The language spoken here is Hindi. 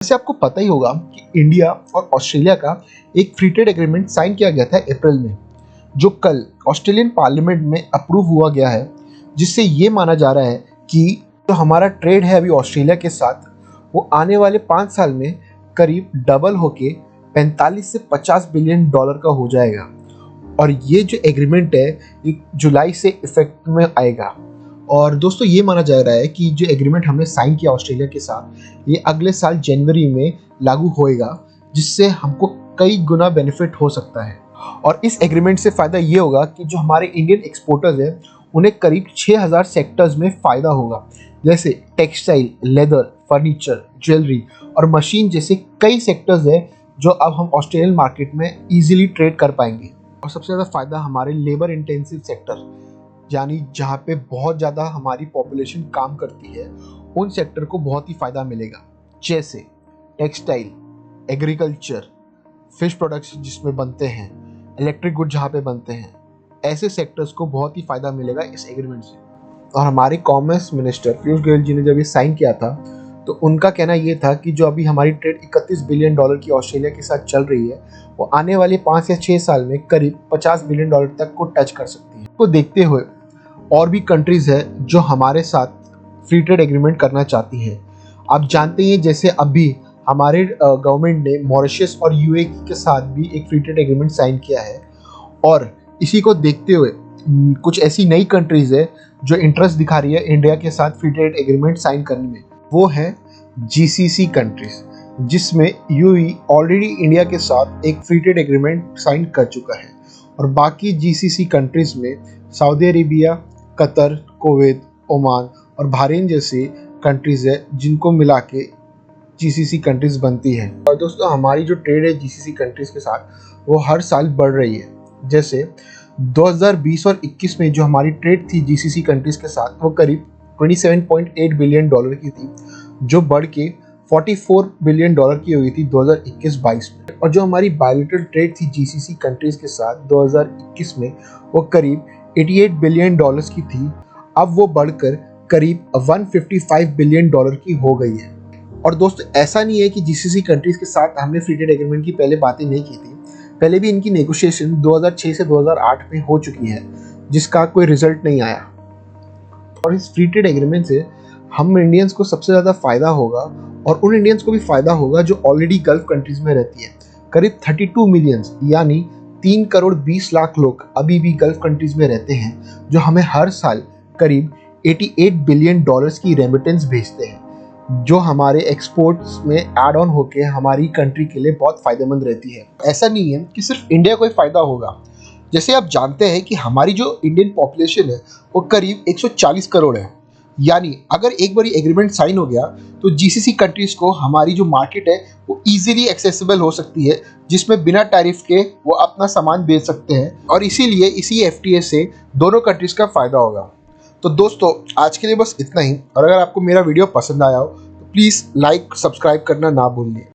वैसे आपको पता ही होगा कि इंडिया और ऑस्ट्रेलिया का एक फ्री ट्रेड एग्रीमेंट साइन किया गया था अप्रैल में, जो कल ऑस्ट्रेलियन पार्लियामेंट में अप्रूव हुआ गया है, जिससे ये माना जा रहा है कि जो हमारा ट्रेड है अभी ऑस्ट्रेलिया के साथ, वो आने वाले 5 साल में करीब डबल होके 45 से 50 बिलियन डॉलर का हो जाएगा। और ये जो एग्रीमेंट है ये जुलाई से इफेक्ट में आएगा। और दोस्तों ये माना जा रहा है कि जो एग्रीमेंट हमने साइन किया ऑस्ट्रेलिया के साथ, ये अगले साल जनवरी में लागू होएगा, जिससे हमको कई गुना बेनिफिट हो सकता है। और इस एग्रीमेंट से फ़ायदा ये होगा कि जो हमारे इंडियन एक्सपोर्टर्स हैं उन्हें करीब 6000 सेक्टर्स में फ़ायदा होगा, जैसे टेक्सटाइल, लेदर, फर्नीचर, ज्वेलरी और मशीन जैसे कई सेक्टर्स हैं जो अब हम ऑस्ट्रेलियन मार्केट में ईजिली ट्रेड कर पाएंगे। और सबसे ज़्यादा फ़ायदा हमारे लेबर इंटेंसिव सेक्टर, यानी जहाँ पे बहुत ज़्यादा हमारी पॉपुलेशन काम करती है, उन सेक्टर को बहुत ही फ़ायदा मिलेगा, जैसे टेक्सटाइल, एग्रीकल्चर, फिश प्रोडक्ट्स जिसमें बनते हैं, इलेक्ट्रिक गुड जहाँ पे बनते हैं, ऐसे सेक्टर्स को बहुत ही फ़ायदा मिलेगा इस एग्रीमेंट से। और हमारे कॉमर्स मिनिस्टर पीयूष गोयल जी ने जब ये साइन किया था, तो उनका कहना ये था कि जो अभी हमारी ट्रेड 31 बिलियन डॉलर की ऑस्ट्रेलिया के साथ चल रही है, वो आने वाले 5 या 6 साल में करीब 50 बिलियन डॉलर तक को टच कर सकती है। को देखते हुए और भी कंट्रीज़ है जो हमारे साथ फ्री ट्रेड एग्रीमेंट करना चाहती हैं। आप जानते हैं जैसे अभी हमारे गवर्नमेंट ने मॉरिशस और यूएई के साथ भी एक फ्री ट्रेड एग्रीमेंट साइन किया है। और इसी को देखते हुए कुछ ऐसी नई कंट्रीज़ है जो इंटरेस्ट दिखा रही है इंडिया के साथ फ्री ट्रेड एग्रीमेंट साइन करने में। वो है जीसीसी कंट्रीज़, जिसमें यूएई ऑलरेडी इंडिया के साथ एक फ्री ट्रेड एग्रीमेंट साइन कर चुका है। और बाकी जीसीसी कंट्रीज़ में Saudi Arabia, Qatar, Kuwait, Oman और बहरीन जैसी कंट्रीज़ है, जिनको मिला के जीसीसी कंट्रीज़ बनती है। और दोस्तों हमारी जो ट्रेड है जीसीसी कंट्रीज़ के साथ, वो हर साल बढ़ रही है। जैसे 2020 और 21 में जो हमारी ट्रेड थी जीसीसी कंट्रीज़ के साथ, वो करीब 27.8 बिलियन डॉलर की थी, जो बढ़ के 44 बिलियन डॉलर की हुई थी 2021-22 में। और जो हमारी बायलैटरल ट्रेड थी जीसीसी कंट्रीज़ के साथ 2021 में, वो करीब 88 बिलियन डॉलर्स की थी। अब वो बढ़कर करीब 155 बिलियन डॉलर की हो गई है। और दोस्तों ऐसा नहीं है कि जीसीसी कंट्रीज़ के साथ हमने फ्री ट्रेड एग्रीमेंट की पहले बातें नहीं की थी। पहले भी इनकी नेगोशिएशन 2006 से 2008 में हो चुकी है, जिसका कोई रिजल्ट नहीं आया। और इस फ्री ट्रेड एग्रीमेंट से हम इंडियंस को सबसे ज़्यादा फ़ायदा होगा, और उन इंडियंस को भी फ़ायदा होगा जो ऑलरेडी गल्फ कंट्रीज़ में रहती है। करीब 32 मिलियंस यानी 3 करोड़ 20 लाख लोग अभी भी गल्फ कंट्रीज़ में रहते हैं, जो हमें हर साल करीब 88 बिलियन डॉलर्स की रेमिटेंस भेजते हैं, जो हमारे एक्सपोर्ट्स में ऐड ऑन होके हमारी कंट्री के लिए बहुत फ़ायदेमंद रहती है। ऐसा नहीं है कि सिर्फ इंडिया को ही फ़ायदा होगा। जैसे आप जानते हैं कि हमारी जो इंडियन पॉपुलेशन है वो करीब 140 करोड़ है, यानी अगर एक बार एग्रीमेंट साइन हो गया तो जीसीसी कंट्रीज़ को हमारी जो मार्केट है वो ईजिली एक्सेसिबल हो सकती है, जिसमें बिना टैरिफ के वो अपना सामान बेच सकते हैं। और इसीलिए इसी एफटीए से दोनों कंट्रीज़ का फ़ायदा होगा। तो दोस्तों आज के लिए बस इतना ही। और अगर आपको मेरा वीडियो पसंद आया हो तो प्लीज़ लाइक, सब्सक्राइब करना ना भूलिए।